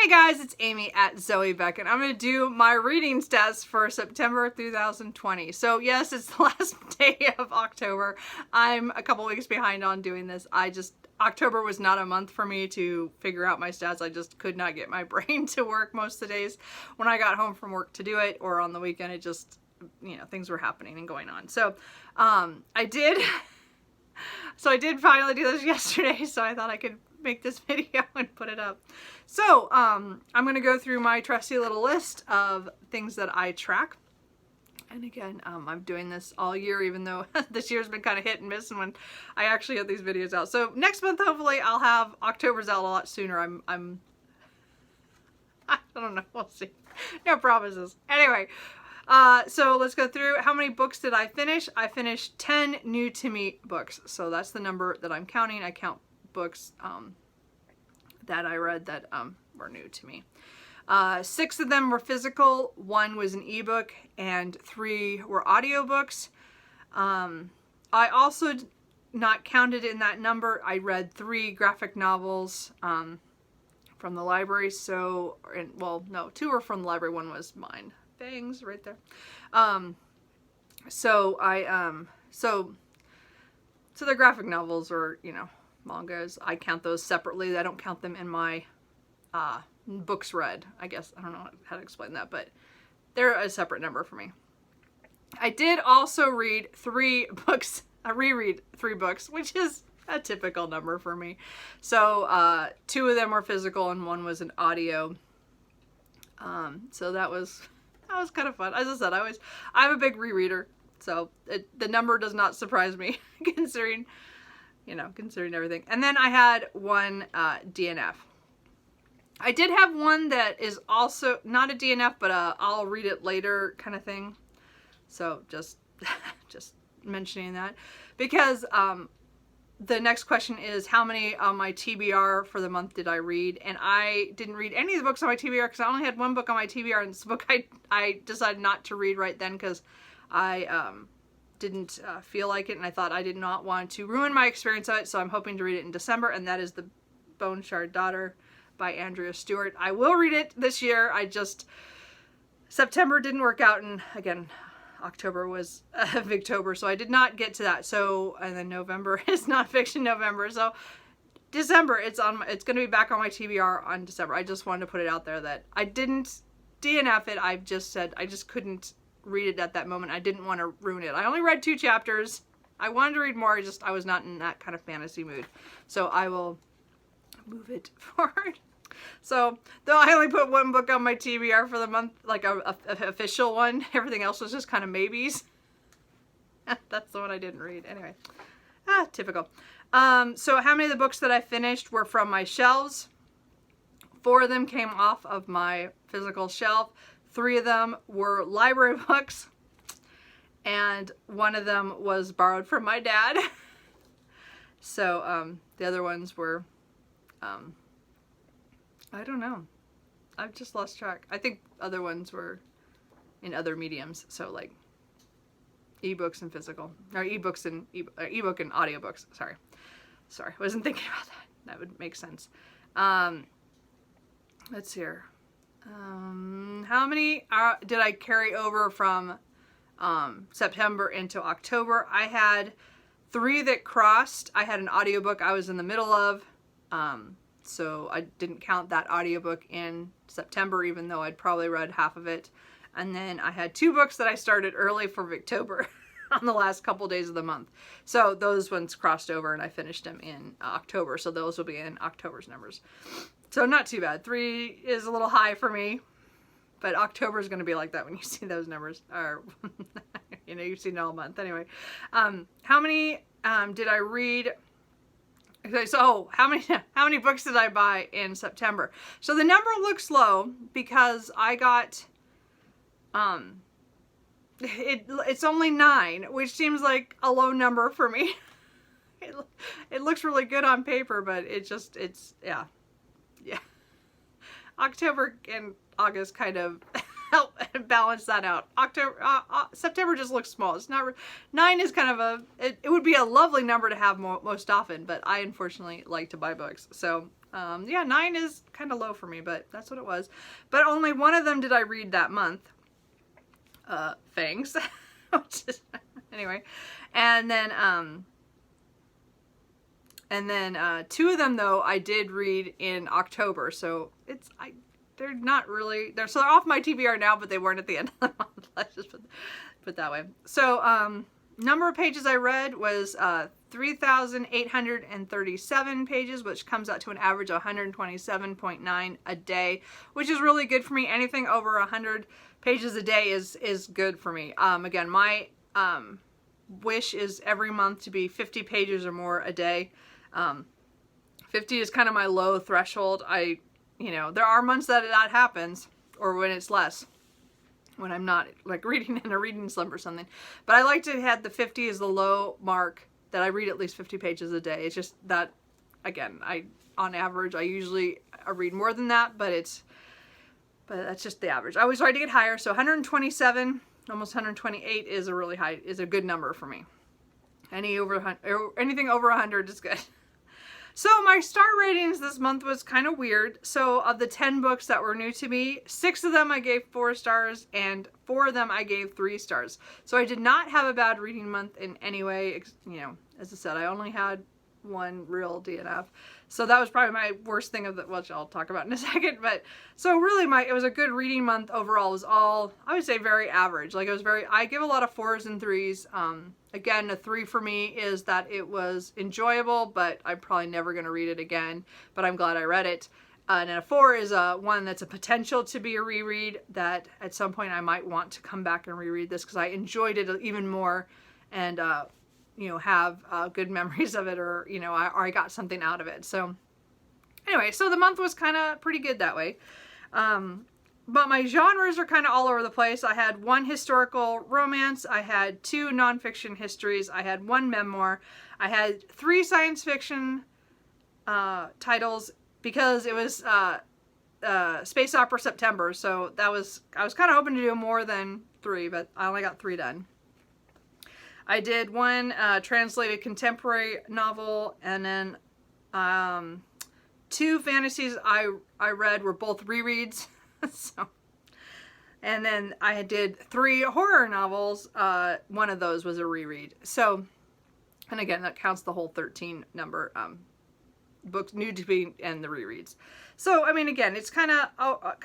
Hey guys, it's Amy at Zoe Beck, and I'm going to do my reading stats for September 2020. So yes, it's the last day of October. I'm a couple weeks behind on doing this. October was not a month for me to figure out my stats. I just could not get my brain to work most of the days when I got home from work to do it, or on the weekend. It just, things were happening and going on. So I did finally do this yesterday, so I thought I could make this video and put it up. So I'm going to go through my trusty little list of things that I track. And again, I'm doing this all year, even though this year's been kind of hit and miss when I actually get these videos out. So next month, hopefully, I'll have October's out a lot sooner. I don't know. We'll see. No promises. Anyway, so let's go through. How many books did I finish? I finished 10 new to me books. So that's the number that I'm counting. I count books that I read that were new to me. 6 of them were physical, 1 was an ebook, and 3 were audiobooks. I also, not counted in that number, I read 3 graphic novels from the library. So, well, no, 2 were from the library, 1 was mine. Bangs right there. So the graphic novels are, mangas. I count those separately. I don't count them in my books read. I guess I don't know how to explain that, but they're a separate number for me. I did also read 3 books, reread 3 books, which is a typical number for me. So 2 of them were physical and 1 was an audio. So that was kind of fun. As I said, I'm a big rereader, so the number does not surprise me considering everything. And then I had 1 DNF. I did have 1 that is also not a DNF, but I'll read it later kind of thing. So just mentioning that, because the next question is how many on my TBR for the month did I read? And I didn't read any of the books on my TBR because I only had 1 book on my TBR, and it's a book I decided not to read right then because I didn't feel like it, and I thought I did not want to ruin my experience of it, so I'm hoping to read it in December, and that is The Bone Shard Daughter by Andrea Stewart. I will read it this year. September didn't work out, and again, October was Victober, so I did not get to that. So, and then November is Nonfiction November. So December, it's going to be back on my TBR on December. I just wanted to put it out there that I didn't DNF it. I've just said I just couldn't read it at that moment. I didn't want to ruin it. I only read 2 chapters. I wanted to read more. I was not in that kind of fantasy mood. So I will move it forward. So, though I only put 1 book on my TBR for the month, like a official one, everything else was just kind of maybes. That's the one I didn't read. Anyway, typical. So how many of the books that I finished were from my shelves? 4 of them came off of my physical shelf. 3 of them were library books, and 1 of them was borrowed from my dad. So the other ones were, I don't know. I've just lost track. I think other ones were in other mediums, so like ebooks and physical, or ebooks and ebook and audiobooks. Sorry, wasn't thinking about that. That would make sense. Let's see here. How many did I carry over from September into October? I had 3 that crossed. I had an audiobook I was in the middle of, so I didn't count that audiobook in September, even though I'd probably read half of it. And then I had 2 books that I started early for Victober on the last couple days of the month. So those ones crossed over and I finished them in October. So those will be in October's numbers. So not too bad. 3 is a little high for me, but October is going to be like that when you see those numbers. Or, you've seen it all month. Anyway, how many did I read? Okay, so how many books did I buy in September? So the number looks low because I got, it's only 9, which seems like a low number for me. It looks really good on paper, but yeah. October and August kind of help balance that out. September just looks small. It's not, 9 is kind of it would be a lovely number to have most often, but I unfortunately like to buy books. So yeah, 9 is kind of low for me, but that's what it was. But only one of them did I read that month. Fangs. Anyway. And then 2 of them though I did read in October. So they're not really, they're off my TBR now, but they weren't at the end of the month. Let's just put it that way. So number of pages I read was 3,837 pages, which comes out to an average of 127.9 a day, which is really good for me. Anything over 100 pages a day is good for me. Again, my wish is every month to be 50 pages or more a day. 50 is kind of my low threshold. There are months that happens, or when it's less, when I'm not like reading in a reading slump or something. But I like to have the 50 as the low mark, that I read at least 50 pages a day. It's just that, again, on average, I usually read more than that, but that's just the average. I always try to get higher, so 127, almost 128 is a good number for me. Anything over 100 is good. So my star ratings this month was kind of weird. So of the 10 books that were new to me, 6 of them I gave 4 stars and 4 of them I gave 3 stars. So I did not have a bad reading month in any way. As I said, I only had one real DNF. So that was probably my worst thing which I'll talk about in a second. But so really it was a good reading month overall. It was all, I would say, very average. Like I give a lot of 4s and 3s. Again, a 3 for me is that it was enjoyable, but I'm probably never going to read it again, but I'm glad I read it. And then a 4 is one that's a potential to be a reread, that at some point I might want to come back and reread this because I enjoyed it even more, and have good memories of it, or I got something out of it. So anyway, so the month was kind of pretty good that way. But my genres are kind of all over the place. I had 1 historical romance, I had 2 nonfiction histories, I had 1 memoir, I had 3 science fiction titles, because it was Space Opera September, so I was kind of hoping to do more than 3, but I only got 3 done. I did 1 translated contemporary novel, and then 2 fantasies I read were both rereads. So, and then I did 3 horror novels. 1 of those was a reread. So, and again, that counts the whole 13 number books new to be and the rereads. So, I mean, again, it's kind of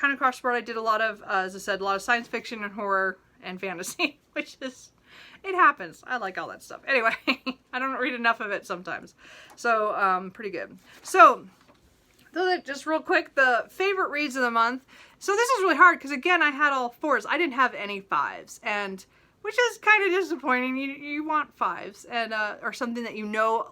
across the board. I did a lot of, as I said, a lot of science fiction and horror and fantasy, which is, it happens. I like all that stuff. Anyway, I don't read enough of it sometimes. So, pretty good. So just real quick, the favorite reads of the month. So this is really hard because, again, I had all 4s. I didn't have any 5s, and which is kind of disappointing. You want 5s, and or something that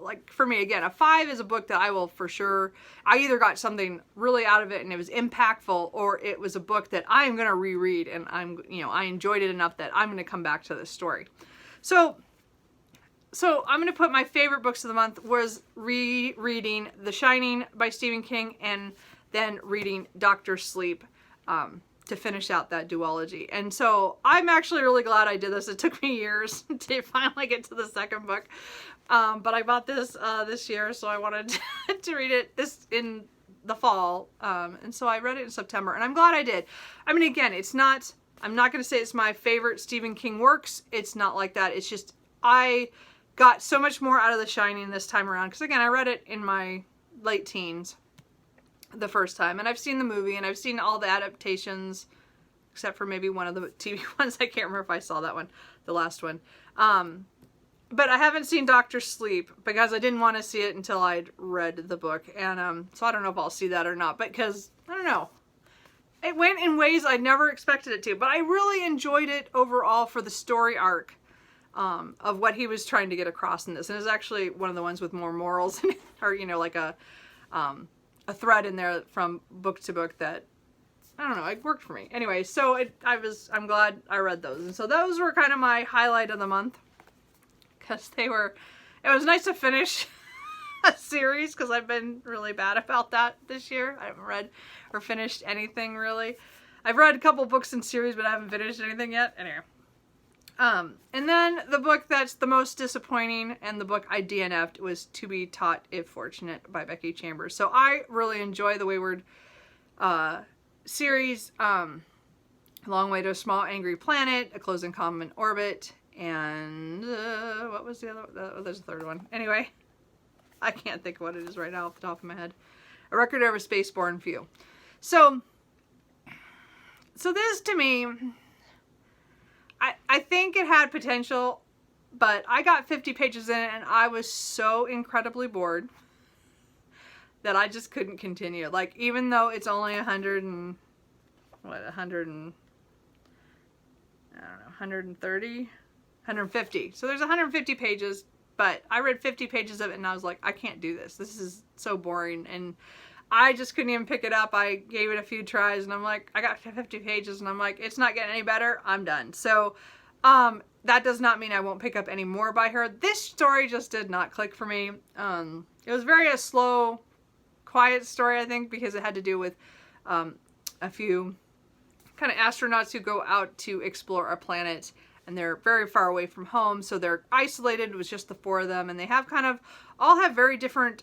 like for me, again, a 5 is a book that I will for sure, I either got something really out of it and it was impactful, or it was a book that I'm going to reread and I enjoyed it enough that I'm going to come back to this story. So I'm going to put my favorite books of the month was rereading The Shining by Stephen King, and then reading Dr. Sleep to finish out that duology. And so I'm actually really glad I did this. It took me years to finally get to the second book. But I bought this this year, so I wanted to read it in the fall. And so I read it in September, and I'm glad I did. I mean, again, I'm not going to say it's my favorite Stephen King works. It's not like that. It's just, I got so much more out of The Shining this time around. Because again, I read it in my late teens the first time, and I've seen the movie, and I've seen all the adaptations, except for maybe one of the TV ones. I can't remember if I saw that one, the last one. But I haven't seen Dr. Sleep because I didn't want to see it until I'd read the book. And so I don't know if I'll see that or not, but because, I don't know. It went in ways I never expected it to, but I really enjoyed it overall for the story arc of what he was trying to get across in this. And it's actually one of the ones with more morals, or, like a thread in there from book to book that, I don't know, it worked for me. Anyway, so I'm glad I read those. And so those were kind of my highlight of the month, because it was nice to finish a series, because I've been really bad about that this year. I haven't read or finished anything really. I've read a couple books in series, but I haven't finished anything yet. Anyway. And then the book that's the most disappointing and the book I DNF'd was To Be Taught If Fortunate by Becky Chambers. So I really enjoy the Wayward series. Long Way to a Small Angry Planet, A Close and Common Orbit, and what was the other? There's a third one. Anyway, I can't think of what it is right now off the top of my head. A Record of a Spaceborne Few. So this to me, I think it had potential, but I got 50 pages in it and I was so incredibly bored that I just couldn't continue. Like, even though it's only 130, 150. So there's 150 pages, but I read 50 pages of it and I was like, I can't do this. This is so boring. And I just couldn't even pick it up. I gave it a few tries and I'm like, I got 50 pages and I'm like, it's not getting any better. I'm done. So, that does not mean I won't pick up any more by her. This story just did not click for me. It was very a slow, quiet story, I think, because it had to do with, a few kind of astronauts who go out to explore a planet and they're very far away from home, so they're isolated. It was just the four of them, and they have kind of all have very different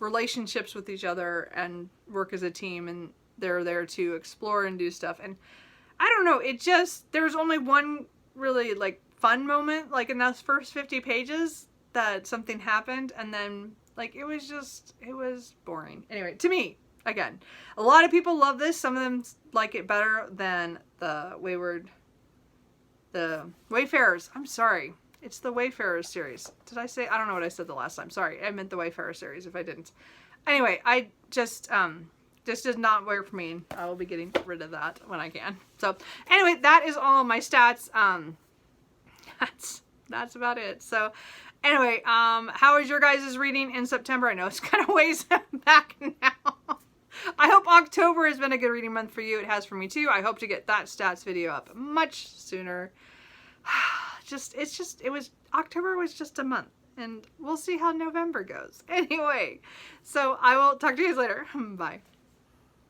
relationships with each other and work as a team, and they're there to explore and do stuff. And I don't know, it just, there was only one really like fun moment like in those first 50 pages that something happened, and then like it was boring. Anyway, to me, again, a lot of people love this. Some of them like it better than the Wayfarers. I'm sorry. It's the Wayfarers series. Did I say? I don't know what I said the last time. Sorry. I meant the Wayfarer series if I didn't. Anyway, I just, this does not work for me. I will be getting rid of that when I can. So anyway, that is all my stats. That's about it. So anyway, how is your guys' reading in September? I know it's kind of ways back now. I hope October has been a good reading month for you. It has for me too. I hope to get that stats video up much sooner. October was just a month, and we'll see how November goes. Anyway, so I will talk to you guys later. Bye.